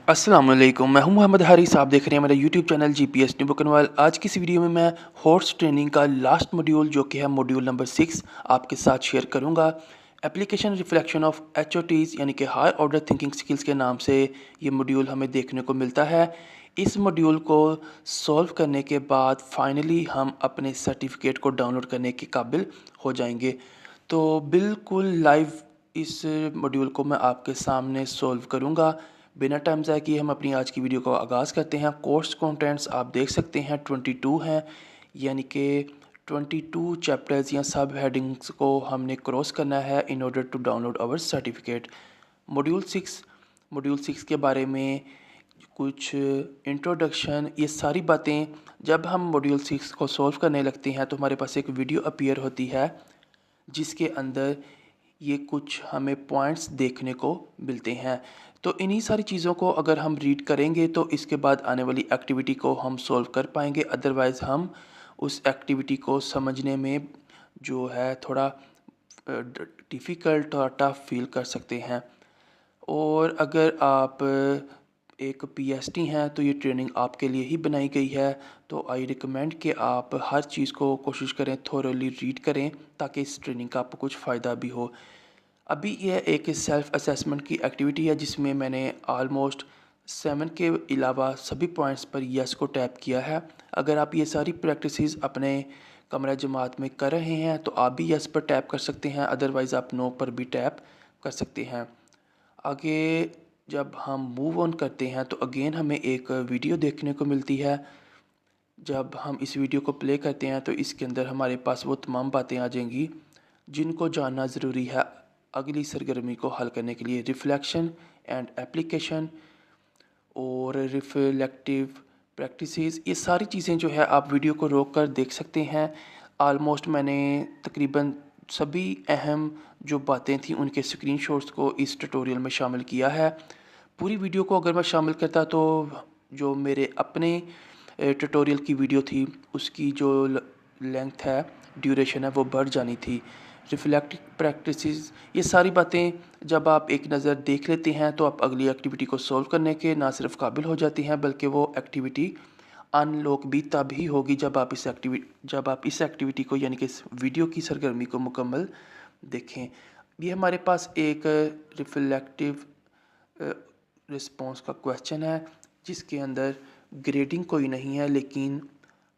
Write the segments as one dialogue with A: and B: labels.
A: अस्सलाम वालेकुम, मैं हूं मोहम्मद हारिस। आप देख रहे हैं मेरा यूट्यूब चैनल जीपीएस न्यू बुकनवाल। आज की इस वीडियो में मैं हॉर्स ट्रेनिंग का लास्ट मॉड्यूल जो कि है मॉड्यूल नंबर 6 आपके साथ शेयर करूंगा। एप्लीकेशन रिफ्लेक्शन ऑफ एचओटीज यानी कि हाई ऑर्डर थिंकिंग स्किल्स के नाम से ये मॉड्यूल हमें देखने को मिलता है। इस मॉड्यूल को सॉल्व करने के बाद फाइनली हम अपने सर्टिफिकेट को डाउनलोड करने के काबिल हो जाएंगे। तो बिल्कुल लाइव इस मॉड्यूल को मैं आपके सामने सॉल्व करूंगा। बिना टाइम ज़ाय किए हम अपनी आज की वीडियो को आगाज़ करते हैं। कोर्स कंटेंट्स आप देख सकते हैं 22 हैं, यानी कि 22 चैप्टर्स या सब हेडिंग्स को हमने क्रॉस करना है in order to download our certificate. Module 6 के बारे में कुछ इंट्रोडक्शन, ये सारी बातें जब हम मॉड्यूल 6 को सॉल्व करने लगते हैं तो हमारे पास एक वीडियो अपीयर होती है जिसके अंदर ये कुछ हमें पॉइंट्स देखने को मिलते हैं। तो इन्हीं सारी चीज़ों को अगर हम रीड करेंगे तो इसके बाद आने वाली एक्टिविटी को हम सॉल्व कर पाएंगे। अदरवाइज़ हम उस एक्टिविटी को समझने में जो है थोड़ा डिफ़िकल्ट और टफ फील कर सकते हैं। और अगर आप एक पीएसटी हैं तो ये ट्रेनिंग आपके लिए ही बनाई गई है। तो आई रिकमेंड कि आप हर चीज़ को कोशिश करें थोरोली रीड करें ताकि इस ट्रेनिंग का आपको कुछ फ़ायदा भी हो। अभी यह एक सेल्फ़ असेसमेंट की एक्टिविटी है जिसमें मैंने ऑलमोस्ट 7 के अलावा सभी पॉइंट्स पर यस को टैप किया है। अगर आप ये सारी प्रैक्टिसेस अपने कमरा जमात में कर रहे हैं तो आप भी यस पर टैप कर सकते हैं, अदरवाइज़ आप नो पर भी टैप कर सकते हैं। आगे जब हम मूव ऑन करते हैं तो अगेन हमें एक वीडियो देखने को मिलती है। जब हम इस वीडियो को प्ले करते हैं तो इसके अंदर हमारे पास वो तमाम बातें आ जाएंगी जिनको जानना ज़रूरी है अगली सरगर्मी को हल करने के लिए। रिफ्लेक्शन एंड एप्लीकेशन और रिफ्लेक्टिव प्रैक्टिसेस, ये सारी चीज़ें जो है आप वीडियो को रोक कर देख सकते हैं। आलमोस्ट मैंने तकरीबन सभी अहम जो बातें थी उनके स्क्रीनशॉट्स को इस ट्यूटोरियल में शामिल किया है। पूरी वीडियो को अगर मैं शामिल करता तो जो मेरे अपने ट्यूटोरियल की वीडियो थी उसकी जो लेंथ है, ड्यूरेशन है, वो बढ़ जानी थी। रिफ्लेक्टिव प्रैक्टिसेस, ये सारी बातें जब आप एक नज़र देख लेते हैं तो आप अगली एक्टिविटी को सॉल्व करने के ना सिर्फ काबिल हो जाती हैं बल्कि वो एक्टिविटी अनलॉक भी तब ही होगी जब आप इस एक्टिविटी को यानी कि इस वीडियो की सरगर्मी को मुकम्मल देखें। ये हमारे पास एक रिफ्लेक्टिव रिस्पॉन्स का क्वेश्चन है जिसके अंदर ग्रेडिंग कोई नहीं है, लेकिन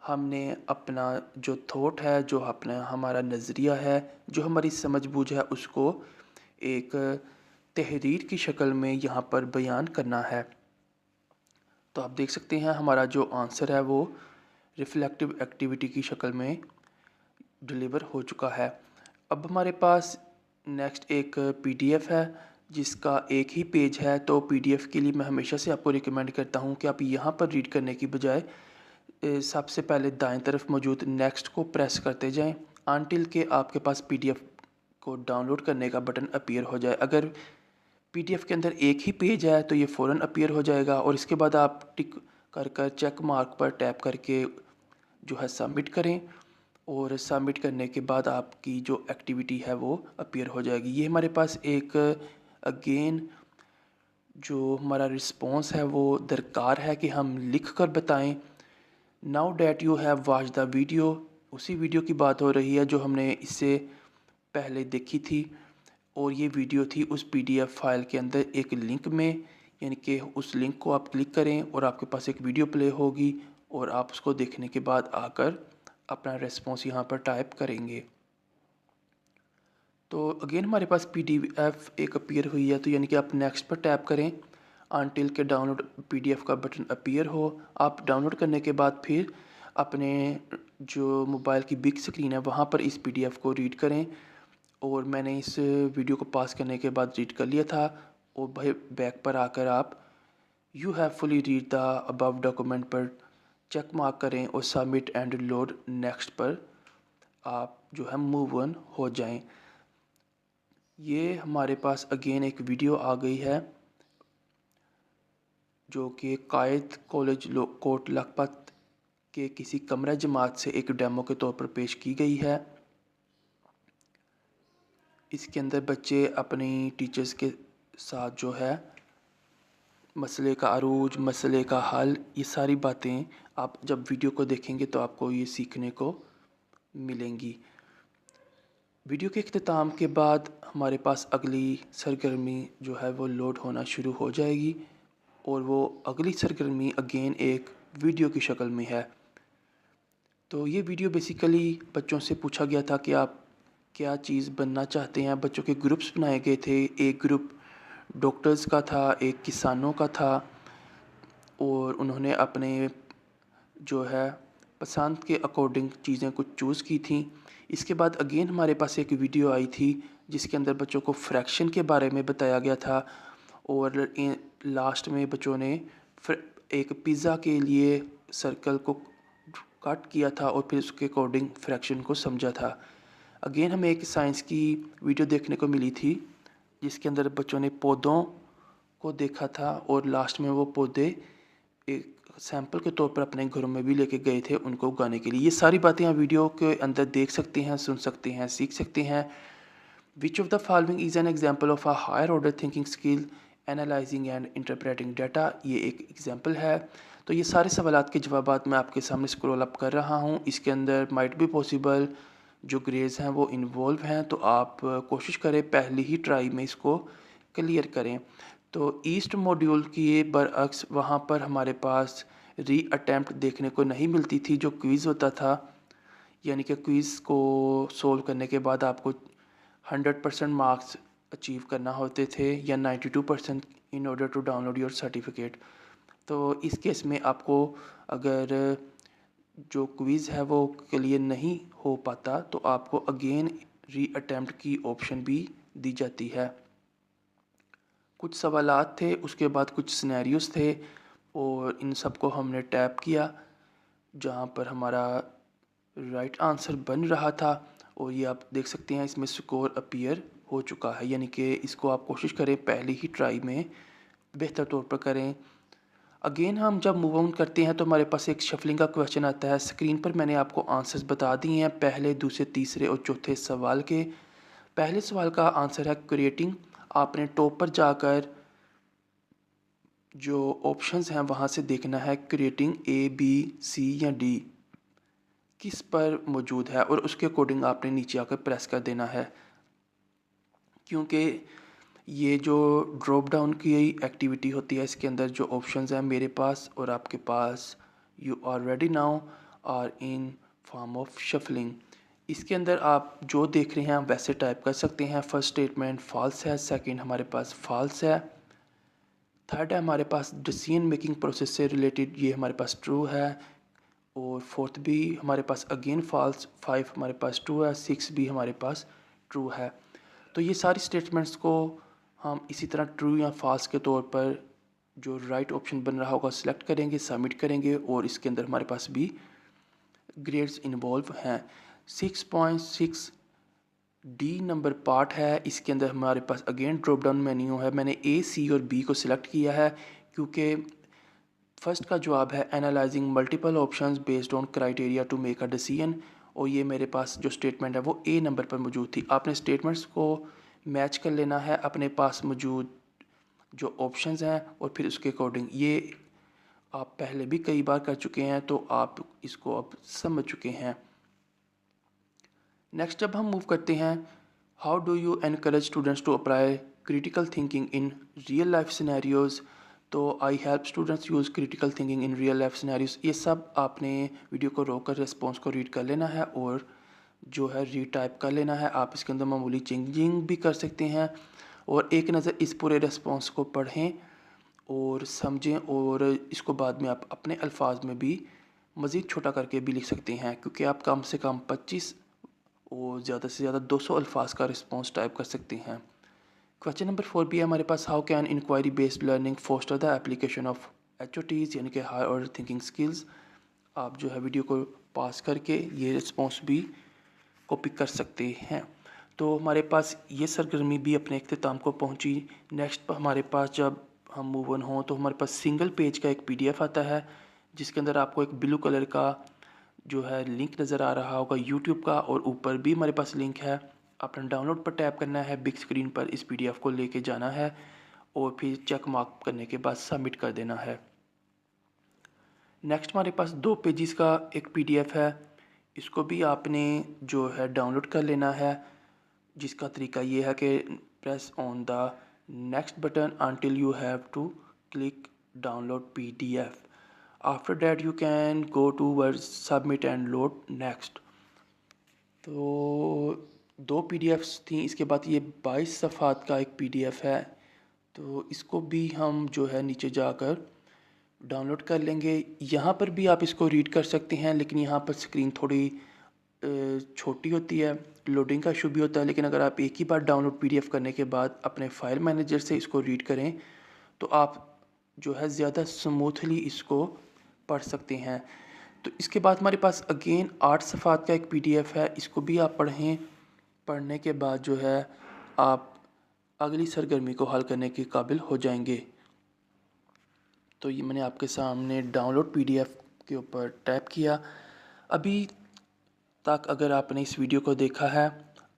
A: हमने अपना जो थॉट है, जो अपना हमारा नज़रिया है, जो हमारी समझ बूझ है, उसको एक तहरीर की शक्ल में यहाँ पर बयान करना है। तो आप देख सकते हैं हमारा जो आंसर है वो रिफ्लेक्टिव एक्टिविटी की शक्ल में डिलीवर हो चुका है। अब हमारे पास नेक्स्ट एक पीडीएफ है जिसका एक ही पेज है। तो पीडीएफ के लिए मैं हमेशा से आपको रिकमेंड करता हूँ कि आप यहाँ पर रीड करने की बजाय सबसे पहले दाएं तरफ मौजूद नेक्स्ट को प्रेस करते जाएं अनटिल के आपके पास पीडीएफ को डाउनलोड करने का बटन अपीयर हो जाए। अगर पीडीएफ के अंदर एक ही पेज है तो ये फ़ौरन अपीयर हो जाएगा और इसके बाद आप टिक कर कर चेक मार्क पर टैप करके जो है सबमिट करें और सबमिट करने के बाद आपकी जो एक्टिविटी है वो अपीयर हो जाएगी। ये हमारे पास एक अगेन जो हमारा रिस्पॉन्स है वो दरकार है कि हम लिख कर बताएं। Now that you have watch the video, उसी वीडियो की बात हो रही है जो हमने इससे पहले देखी थी। और ये वीडियो थी उस पीडीएफ फाइल के अंदर एक लिंक में, यानी कि उस लिंक को आप क्लिक करें और आपके पास एक वीडियो प्ले होगी और आप उसको देखने के बाद आकर अपना रेस्पॉन्स यहाँ पर टाइप करेंगे। तो अगेन हमारे पास पीडीएफ एक अपीयर हुई है, तो यानी कि आप नेक्स्ट पर टैप करें अनटिल के डाउनलोड पीडीएफ का बटन अपीयर हो। आप डाउनलोड करने के बाद फिर अपने जो मोबाइल की बिग स्क्रीन है वहाँ पर इस पीडीएफ को रीड करें। और मैंने इस वीडियो को पास करने के बाद रीड कर लिया था। और भाई बैक पर आकर आप you have fully read the above document पर चेक मार्क करें और सबमिट एंड लोड नेक्स्ट पर आप जो है मूव ऑन हो जाएं। ये हमारे पास अगेन एक वीडियो आ गई है जो कि कायद कॉलेज कोट लखपत के किसी कमरा जमात से एक डेमो के तौर पर पेश की गई है। इसके अंदर बच्चे अपनी टीचर्स के साथ जो है मसले का अरूज, मसले का हल, ये सारी बातें आप जब वीडियो को देखेंगे तो आपको ये सीखने को मिलेंगी। वीडियो के इख्तिताम के बाद हमारे पास अगली सरगर्मी जो है वो लोड होना शुरू हो जाएगी और वो अगली सरगर्मी अगेन एक वीडियो की शक्ल में है। तो ये वीडियो बेसिकली बच्चों से पूछा गया था कि आप क्या चीज़ बनना चाहते हैं। बच्चों के ग्रुप्स बनाए गए थे, एक ग्रुप डॉक्टर्स का था, एक किसानों का था और उन्होंने अपने जो है पसंद के अकॉर्डिंग चीज़ें कुछ चूज़ की थी। इसके बाद अगेन हमारे पास एक वीडियो आई थी जिसके अंदर बच्चों को फ्रैक्शन के बारे में बताया गया था और लास्ट में बच्चों ने एक पिज़्ज़ा के लिए सर्कल को कट किया था और फिर उसके अकॉर्डिंग फ्रैक्शन को समझा था। अगेन हमें एक साइंस की वीडियो देखने को मिली थी जिसके अंदर बच्चों ने पौधों को देखा था और लास्ट में वो पौधे एक सैंपल के तौर पर अपने घरों में भी लेके गए थे उनको उगाने के लिए। ये सारी बातें आप वीडियो के अंदर देख सकते हैं, सुन सकते हैं, सीख सकते हैं। Which of the following is an example of a higher order thinking skill analysing and interpreting data. ये एक एग्जाम्पल है। तो ये सारे सवालात के जवाबात मैं आपके सामने स्क्रॉल अप कर रहा हूँ। इसके अंदर माइट बी पॉसिबल जो ग्रेड्स हैं वो इन्वॉल्व हैं, तो आप कोशिश करें पहली ही ट्राई में इसको क्लियर करें। तो ईस्ट मॉड्यूल के बरअक्स वहाँ पर हमारे पास री अटैम्प्ट देखने को नहीं मिलती थी। जो क्विज़ होता था यानी कि क्विज़ को सोल्व करने के बाद आपको 100% मार्क्स अचीव करना होते थे या 92% in order to download your certificate. तो इस केस में आपको अगर जो क्विज़ है वो क्लियर नहीं हो पाता तो आपको अगेन री अटैम्प्ट की ऑप्शन भी दी जाती है। कुछ सवालात थे, उसके बाद कुछ सिनेरियोस थे और इन सब को हमने टैप किया जहाँ पर हमारा राइट आंसर बन रहा था और ये आप देख सकते हैं इसमें स्कोर अपीयर हो चुका है। यानी कि इसको आप कोशिश करें पहली ही ट्राई में बेहतर तौर पर करें। अगेन हम जब मूव ऑन करते हैं तो हमारे पास एक शफलिंग का क्वेश्चन आता है। स्क्रीन पर मैंने आपको आंसर्स बता दिए हैं पहले, दूसरे, तीसरे और चौथे सवाल के। पहले सवाल का आंसर है क्रिएटिंग। आपने टॉप पर जाकर जो ऑप्शंस हैं वहाँ से देखना है क्रिएटिंग ए, बी, सी या डी किस पर मौजूद है और उसके अकॉर्डिंग आपने नीचे आकर प्रेस कर देना है। क्योंकि ये जो ड्रॉप डाउन की एक्टिविटी होती है इसके अंदर जो ऑप्शंस हैं मेरे पास और आपके पास, you already now are in form of shuffling. इसके अंदर आप जो देख रहे हैं आप वैसे टाइप कर सकते हैं। फर्स्ट स्टेटमेंट फॉल्स है, सेकंड हमारे पास फॉल्स है, थर्ड है हमारे पास डिसीजन मेकिंग प्रोसेस से रिलेटेड, ये हमारे पास ट्रू है और फोर्थ भी हमारे पास अगेन फॉल्स, फाइव हमारे पास ट्रू है, सिक्स भी हमारे पास ट्रू है। तो ये सारी स्टेटमेंट्स को हम इसी तरह ट्रू या फॉल्स के तौर पर जो राइट ऑप्शन बन रहा होगा सिलेक्ट करेंगे, सबमिट करेंगे और इसके अंदर हमारे पास भी ग्रेड्स इन्वॉल्व हैं। 6.6 डी नंबर पार्ट है, इसके अंदर हमारे पास अगेन ड्रॉप डाउन मेन्यू है। मैंने ए, सी और बी को सिलेक्ट किया है क्योंकि फर्स्ट का जवाब है analysing multiple options based on criteria to make a decision और ये मेरे पास जो स्टेटमेंट है वो ए नंबर पर मौजूद थी। आपने स्टेटमेंट्स को मैच कर लेना है अपने पास मौजूद जो ऑप्शंस हैं और फिर उसके अकॉर्डिंग। ये आप पहले भी कई बार कर चुके हैं तो आप इसको अब समझ चुके हैं। नेक्स्ट जब हम मूव करते हैं, how do you encourage students to apply critical thinking in real life scenarios. तो I help students use critical thinking in real life scenarios. ये सब आपने वीडियो को रोक कर रिस्पॉन्स को रीड कर लेना है और जो है रीटाइप कर लेना है। आप इसके अंदर मामूली चेंजिंग भी कर सकते हैं और एक नज़र इस पूरे रिस्पॉन्स को पढ़ें और समझें और इसको बाद में आप अपने अल्फाज में भी मज़ीद छोटा करके भी लिख सकते हैं क्योंकि आप कम से कम 25 और ज़्यादा से ज़्यादा 200 अल्फाज का रिस्पॉन्स टाइप कर सकते हैं। क्वेश्चन नंबर 4 भी है हमारे पास, how can inquiry based learning foster the application of HOTs यानी कि हायर ऑर्डर थिंकिंग स्किल्स। आप जो है वीडियो को पास करके ये रिस्पॉन्स भी कॉपी कर सकते हैं। तो हमारे पास ये सरगर्मी भी अपने अख्ताम को पहुंची। नेक्स्ट हमारे पास जब हम मूव ऑन हों तो हमारे पास सिंगल पेज का एक PDF आता है जिसके अंदर आपको एक ब्लू कलर का जो है लिंक नज़र आ रहा होगा यूट्यूब का और ऊपर भी हमारे पास लिंक है। आपने डाउनलोड पर टैप करना है, बिग स्क्रीन पर इस PDF को लेके जाना है और फिर चेक मार्क करने के बाद सबमिट कर देना है। नेक्स्ट हमारे पास 2 पेजेस का एक PDF है। इसको भी आपने जो है डाउनलोड कर लेना है, जिसका तरीका ये है कि press on the next button until you have to click download PDF. After that you can go towards submit and load next. तो 2 PDFs थी, इसके बाद ये 22 सफ़ात का एक PDF है, तो इसको भी हम जो है नीचे जाकर डाउनलोड कर लेंगे। यहाँ पर भी आप इसको रीड कर सकते हैं, लेकिन यहाँ पर स्क्रीन थोड़ी छोटी होती है, लोडिंग का इशू भी होता है। लेकिन अगर आप एक ही बार डाउनलोड PDF करने के बाद अपने फ़ाइल मैनेजर से इसको रीड करें तो आप जो है ज़्यादा स्मूथली इसको पढ़ सकते हैं। तो इसके बाद हमारे पास अगेन 8 सफ़ात का एक PDF है, इसको भी आप पढ़ें। पढ़ने के बाद जो है आप अगली सरगर्मी को हल करने के काबिल हो जाएंगे। तो ये मैंने आपके सामने डाउनलोड PDF के ऊपर टैप किया। अभी तक अगर आपने इस वीडियो को देखा है,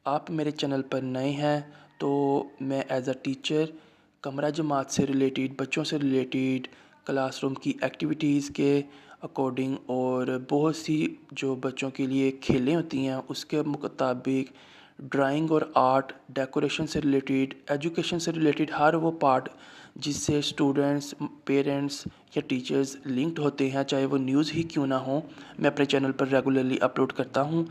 A: आप मेरे चैनल पर नए हैं, तो मैं एज अ टीचर कमरा जमात से रिलेटेड, बच्चों से रिलेटेड, क्लासरूम की एक्टिविटीज़ के अकॉर्डिंग और बहुत सी जो बच्चों के लिए खेलें होती हैं उसके मुताबिक ड्राइंग और आर्ट, डेकोरेशन से रिलेटेड, एजुकेशन से रिलेटेड हर वो पार्ट जिससे स्टूडेंट्स, पेरेंट्स या टीचर्स लिंक्ड होते हैं, चाहे वो न्यूज़ ही क्यों ना हो, मैं अपने चैनल पर रेगुलरली अपलोड करता हूं।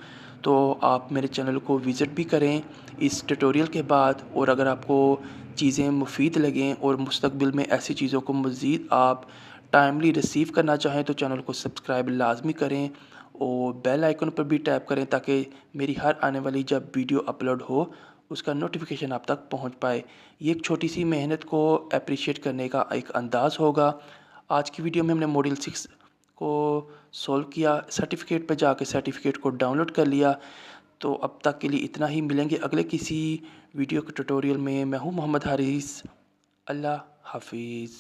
A: तो आप मेरे चैनल को विज़िट भी करें इस ट्यूटोरियल के बाद। और अगर आपको चीज़ें मुफीद लगें और मुस्तकबिल में ऐसी चीज़ों को मज़ीद आप टाइमली रिसीव करना चाहें तो चैनल को सब्सक्राइब लाजमी करें और बेल आइकन पर भी टैप करें ताकि मेरी हर आने वाली जब वीडियो अपलोड हो उसका नोटिफिकेशन आप तक पहुंच पाए। ये एक छोटी सी मेहनत को अप्रिशिएट करने का एक अंदाज़ होगा। आज की वीडियो में हमने मॉड्यूल 6 को सॉल्व किया, सर्टिफिकेट पर जाके सर्टिफिकेट को डाउनलोड कर लिया। तो अब तक के लिए इतना ही, मिलेंगे अगले किसी वीडियो के ट्यूटोरियल में। मैं हूँ मोहम्मद हारिस। अल्लाह हाफिज़।